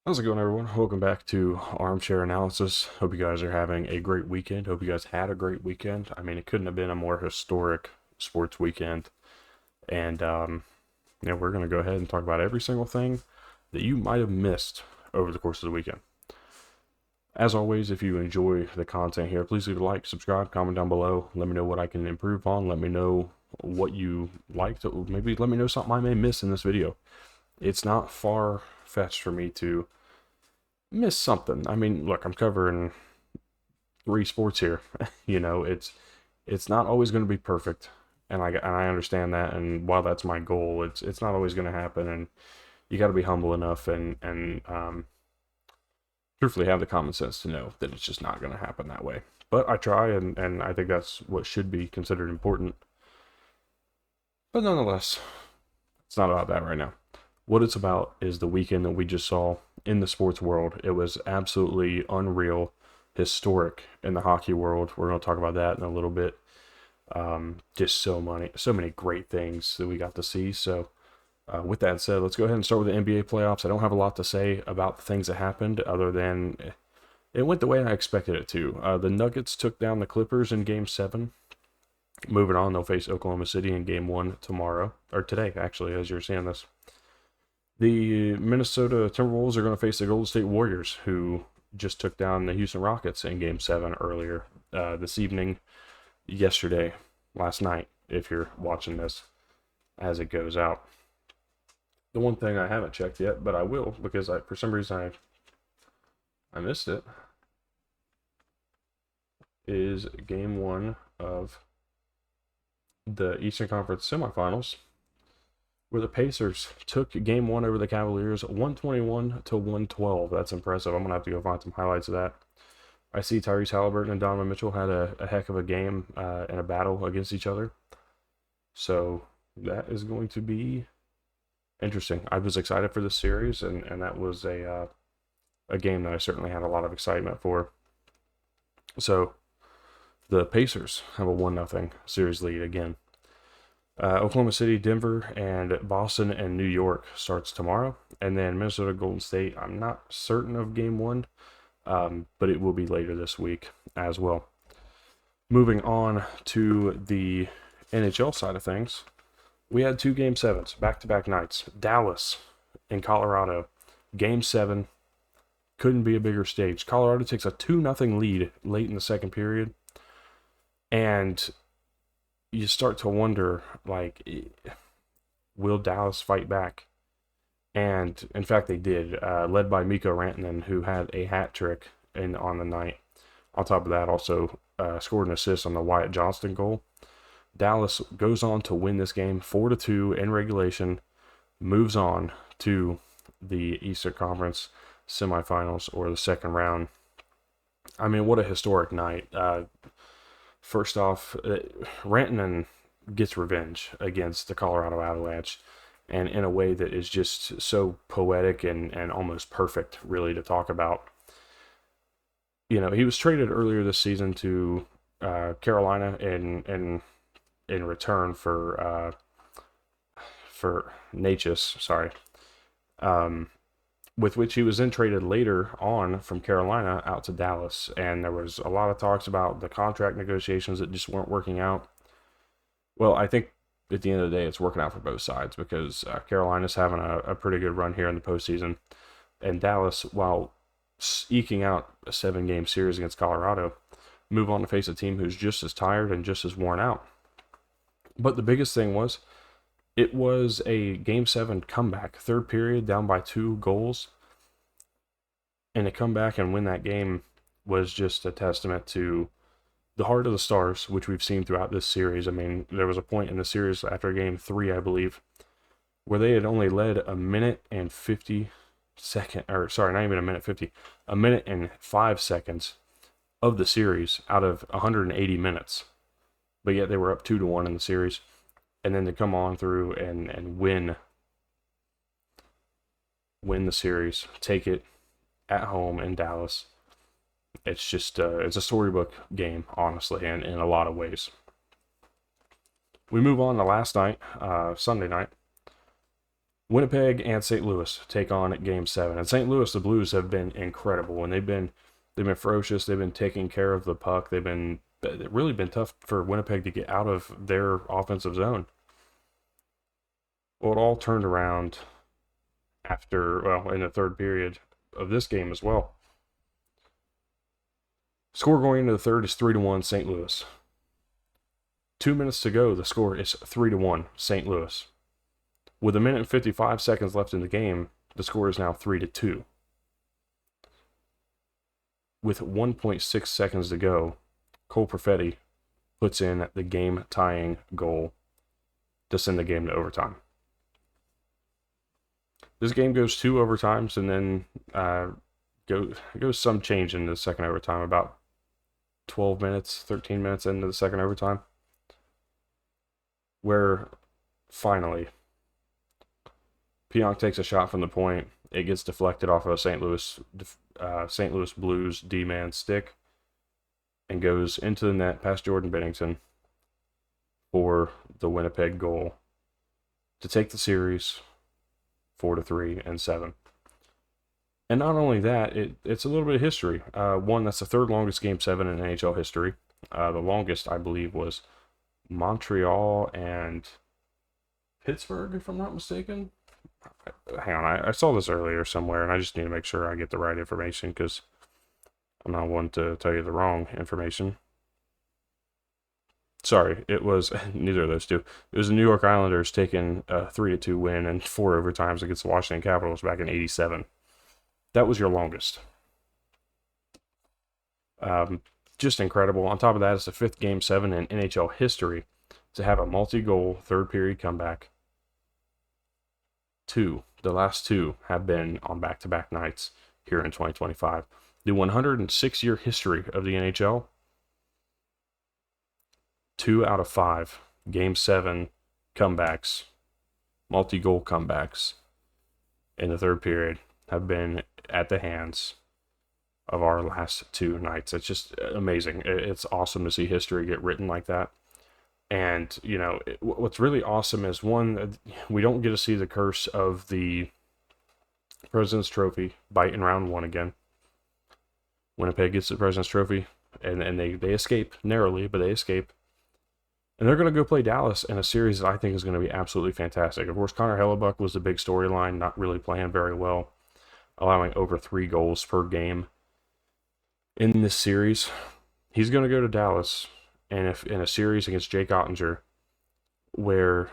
How's it going, everyone? Welcome back to Armchair Analysis. Hope you guys are having a great weekend. Hope you guys had a great weekend. I mean, it couldn't have been a more historic sports weekend. And, we're going to go ahead and talk about every single thing that you might have missed over the course of the weekend. As always, if you enjoy the content here, please leave a like, subscribe, comment down below. Let me know what I can improve on. Let me know what you liked. Maybe let me know something I may miss in this video. It's not far-fetched for me to miss something. I mean, look, I'm covering three sports here. It's not always going to be perfect, and I understand that. And while that's my goal, it's not always going to happen. And you got to be humble enough and truthfully have the common sense to know that it's just not going to happen that way. But I try, and I think that's what should be considered important. But nonetheless, it's not about that right now. What it's about is the weekend that we just saw in the sports world. It was absolutely unreal, historic in the hockey world. We're going to talk about that in a little bit. Just so many great things that we got to see. So, with that said, let's go ahead and start with the NBA playoffs. I don't have a lot to say about the things that happened, other than it went the way I expected it to. The Nuggets took down the Clippers in Game 7. Moving on, they'll face Oklahoma City in Game 1 tomorrow, or today, actually, as you're seeing this. The Minnesota Timberwolves are going to face the Golden State Warriors, who just took down the Houston Rockets in Game 7 earlier this evening, last night, if you're watching this as it goes out. The one thing I haven't checked yet, but I will because for some reason I missed it, is Game 1 of the Eastern Conference semifinals, where the Pacers took Game 1 over the Cavaliers 121 to 112. That's impressive. I'm going to have to go find some highlights of that. I see Tyrese Halliburton and Donovan Mitchell had a heck of a game in a battle against each other. So that is going to be interesting. I was excited for this series, and that was a game that I certainly had a lot of excitement for. So the Pacers have a 1-0 series lead again. Oklahoma City, Denver, and Boston and New York starts tomorrow. And then Minnesota, Golden State, I'm not certain of Game 1, but it will be later this week as well. Moving on to the NHL side of things, we had 2 Game 7s, back-to-back nights. Dallas and Colorado, Game 7, couldn't be a bigger stage. Colorado takes a 2-0 lead late in the second period, and you start to wonder, like, will Dallas fight back? And in fact, they did, led by Mikko Rantanen, who had a hat trick on the night. On top of that, also scored an assist on the Wyatt Johnston goal. Dallas goes on to win this game 4-2 in regulation, moves on to the Eastern Conference semifinals, or the second round. I mean, what a historic night. First off, Rantanen gets revenge against the Colorado Avalanche, and in a way that is just so poetic and almost perfect, really, to talk about. You know, he was traded earlier this season to Carolina in return for Natchez, sorry, with which he was then traded later on from Carolina out to Dallas. And there was a lot of talks about the contract negotiations that just weren't working out. Well, I think at the end of the day, it's working out for both sides, because Carolina's having a pretty good run here in the postseason. And Dallas, while eking out a 7-game series against Colorado, move on to face a team who's just as tired and just as worn out. But the biggest thing was, it was a Game 7 comeback, third period, down by 2 goals. And to come back and win that game was just a testament to the heart of the Stars, which we've seen throughout this series. I mean, there was a point in the series after Game 3, I believe, where they had only led a minute and 50 second, or sorry, not even a minute 50, a minute and 5 seconds of the series out of 180 minutes. But yet they were up 2-1 in the series. And then to come on through and win the series, take it at home in Dallas. It's just it's a storybook game, honestly, and in a lot of ways. We move on to last night, Sunday night. Winnipeg and St. Louis take on Game 7. And St. Louis, the Blues have been incredible, and they've been ferocious. They've been taking care of the puck. It's really been tough for Winnipeg to get out of their offensive zone. Well, it all turned around in the third period of this game as well. Score going into the third is 3-1 St. Louis. 2 minutes to go, the score is 3-1 St. Louis. With 1 minute and 55 seconds left in the game, the score is now 3-2. With 1.6 seconds to go, Cole Perfetti puts in the game-tying goal to send the game to overtime. This game goes 2 overtimes, and then goes some change into the second overtime, about 12 minutes, 13 minutes into the second overtime, where finally Pionk takes a shot from the point. It gets deflected off of a St. Louis Blues D-man stick and goes into the net past Jordan Bennington for the Winnipeg goal to take the series 4-3 and 7. And not only that, it's a little bit of history. That's the third longest Game 7 in NHL history. The longest, I believe, was Montreal and Pittsburgh, if I'm not mistaken. Hang on, I saw this earlier somewhere, and I just need to make sure I get the right information, because I'm not one to tell you the wrong information. Sorry, it was neither of those two. It was the New York Islanders taking a 3-2 win and 4 overtimes against the Washington Capitals back in '87. That was your longest. Just incredible. On top of that, it's the 5th Game 7 in NHL history to have a multi-goal third period comeback. The last 2 have been on back-to-back nights here in 2025. The 106-year history of the NHL, 2 out of 5 Game 7 comebacks, multi-goal comebacks in the third period have been at the hands of our last 2 nights. It's just amazing. It's awesome to see history get written like that. And, what's really awesome is, one, we don't get to see the curse of the President's Trophy bite in round 1 again. Winnipeg gets the President's Trophy, and they escape narrowly, but they escape. And they're going to go play Dallas in a series that I think is going to be absolutely fantastic. Of course, Connor Hellebuck was the big storyline, not really playing very well, allowing over 3 goals per game in this series. He's going to go to Dallas, and if in a series against Jake Ottinger, where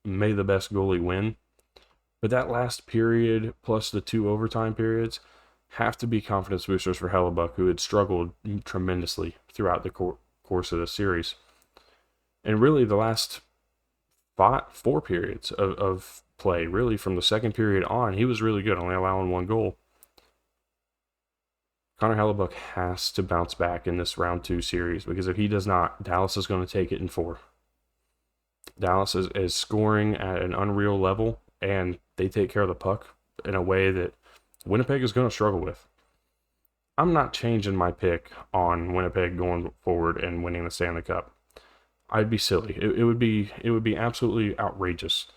may the best goalie win, but that last period plus the 2 overtime periods have to be confidence boosters for Hellebuck, who had struggled tremendously throughout the course of the series. And really, the last 4 periods of play, really from the second period on, he was really good, only allowing 1 goal. Connor Hellebuck has to bounce back in this round 2 series, because if he does not, Dallas is going to take it in 4. Dallas is scoring at an unreal level, and they take care of the puck in a way that Winnipeg is going to struggle with. I'm not changing my pick on Winnipeg going forward and winning the Stanley Cup. I'd be silly. It would be absolutely outrageous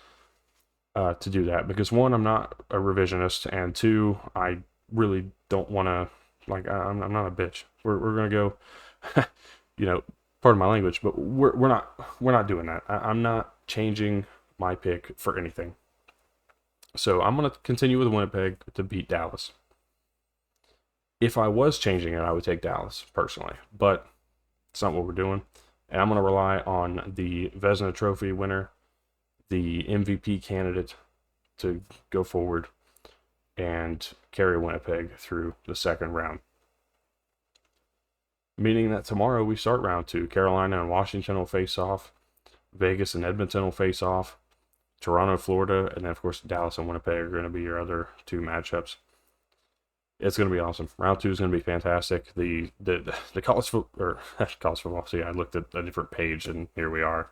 to do that, because 1, I'm not a revisionist, and 2, I really don't want to. I'm not a bitch. We're gonna go, pardon my language, but we're not doing that. I'm not changing my pick for anything. So I'm gonna continue with Winnipeg to beat Dallas. If I was changing it, I would take Dallas personally, but it's not what we're doing. And I'm gonna rely on the Vezina Trophy winner, the MVP candidate, to go forward and carry Winnipeg through the second round. Meaning that tomorrow we start round 2. Carolina and Washington will face off. Vegas and Edmonton will face off. Toronto, Florida, and then of course Dallas and Winnipeg are going to be your other 2 matchups. It's going to be awesome. Round 2 is going to be fantastic. The college football. See, I looked at a different page, and here we are.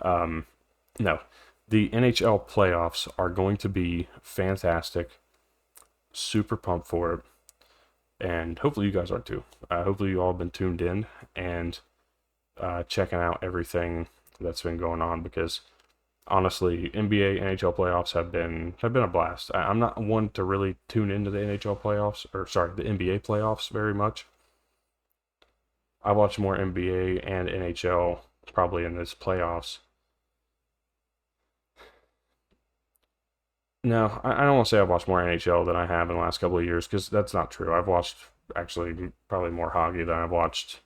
No, the NHL playoffs are going to be fantastic. Super pumped for it, and hopefully you guys are too. Hopefully you all have been tuned in and checking out everything that's been going on, because honestly, NBA, NHL playoffs have been a blast. I'm not one to really tune into the NHL playoffs, or sorry, the NBA playoffs very much. I watch more NBA and NHL probably in this playoffs. No, I don't want to say I've watched more NHL than I have in the last couple of years, because that's not true. I've watched actually probably more hockey than I've watched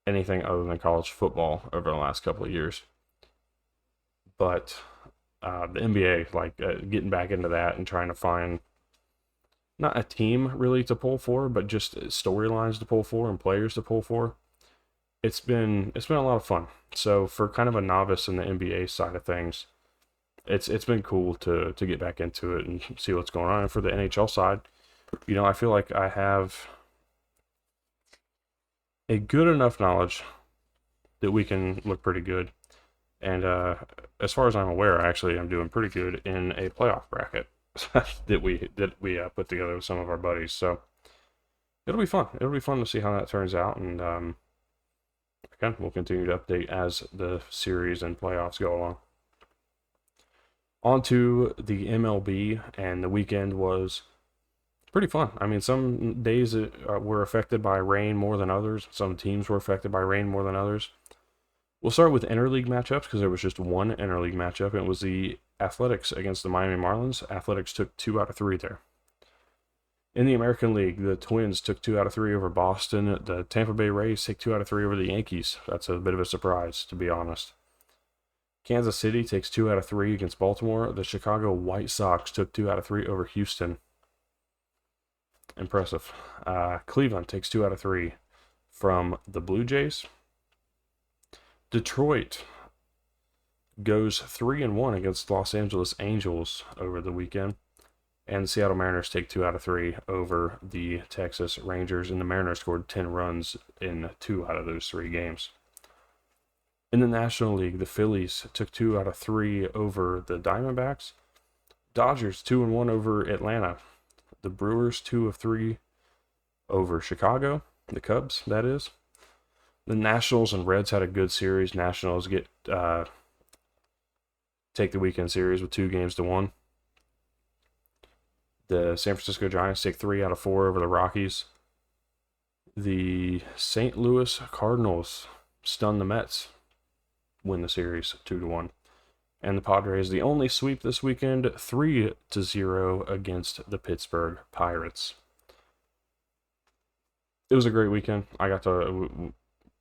anything other than college football over the last couple of years. But the NBA, like getting back into that and trying to find not a team really to pull for, but just storylines to pull for and players to pull for. It's been a lot of fun. So for kind of a novice in the NBA side of things, it's been cool to get back into it and see what's going on. And for the NHL side, I feel like I have a good enough knowledge that we can look pretty good. And as far as I'm aware, actually, I'm doing pretty good in a playoff bracket that we put together with some of our buddies. So it'll be fun. It'll be fun to see how that turns out, and again, we'll continue to update as the series and playoffs go along. On to the MLB, and the weekend was pretty fun. I mean, some days were affected by rain more than others. Some teams were affected by rain more than others. We'll start with interleague matchups because there was just one interleague matchup, and it was the Athletics against the Miami Marlins. Athletics took 2 out of 3 there. In the American League, the Twins took 2 out of 3 over Boston. The Tampa Bay Rays take 2 out of 3 over the Yankees. That's a bit of a surprise, to be honest. Kansas City takes 2 out of 3 against Baltimore. The Chicago White Sox took 2 out of 3 over Houston. Impressive. Cleveland takes 2 out of 3 from the Blue Jays. Detroit goes 3-1 against Los Angeles Angels over the weekend. And the Seattle Mariners take 2 out of 3 over the Texas Rangers. And the Mariners scored 10 runs in 2 out of those 3 games. In the National League, the Phillies took 2 out of 3 over the Diamondbacks. Dodgers 2-1 over Atlanta. The Brewers 2 of 3 over Chicago. The Cubs, that is. The Nationals and Reds had a good series. Nationals take the weekend series with 2-1. The San Francisco Giants take 3 out of 4 over the Rockies. The St. Louis Cardinals stun the Mets, win the series 2-1. And the Padres, the only sweep this weekend, 3-0 against the Pittsburgh Pirates. It was a great weekend. I got to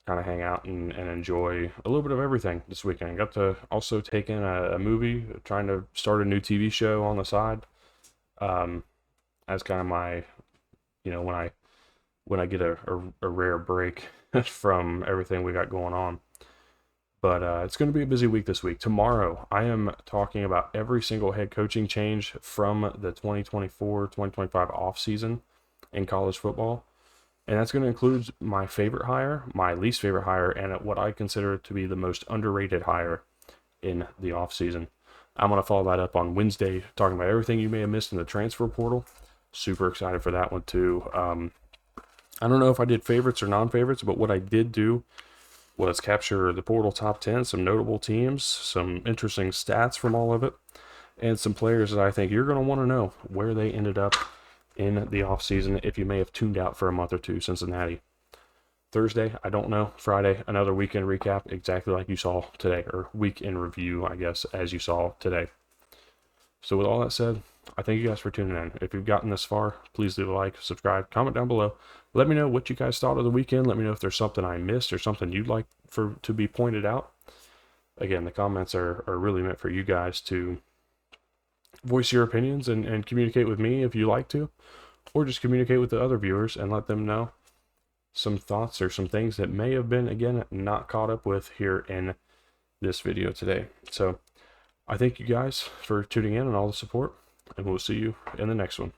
kind of hang out and enjoy a little bit of everything this weekend. I got to also take in a movie, trying to start a new TV show on the side. As kind of my, when I get a rare break from everything we got going on. But it's going to be a busy week this week. Tomorrow, I am talking about every single head coaching change from the 2024-2025 offseason in college football. And that's going to include my favorite hire, my least favorite hire, and what I consider to be the most underrated hire in the offseason. I'm going to follow that up on Wednesday, talking about everything you may have missed in the transfer portal. Super excited for that one, too. I don't know if I did favorites or non-favorites, but what I did do was capture the portal top 10, some notable teams, some interesting stats from all of it, and some players that I think you're going to want to know where they ended up in the offseason if you may have tuned out for a month or two. Cincinnati. Thursday, I don't know. Friday, another weekend recap, exactly like you saw today, or week in review, I guess, as you saw today. So with all that said, I thank you guys for tuning in. If you've gotten this far, please leave a like, subscribe, comment down below. Let me know what you guys thought of the weekend. Let me know if there's something I missed or something you'd like to be pointed out. Again, the comments are really meant for you guys to voice your opinions and communicate with me if you like to, or just communicate with the other viewers and let them know some thoughts or some things that may have been, again, not caught up with here in this video today. So I thank you guys for tuning in and all the support, and we'll see you in the next one.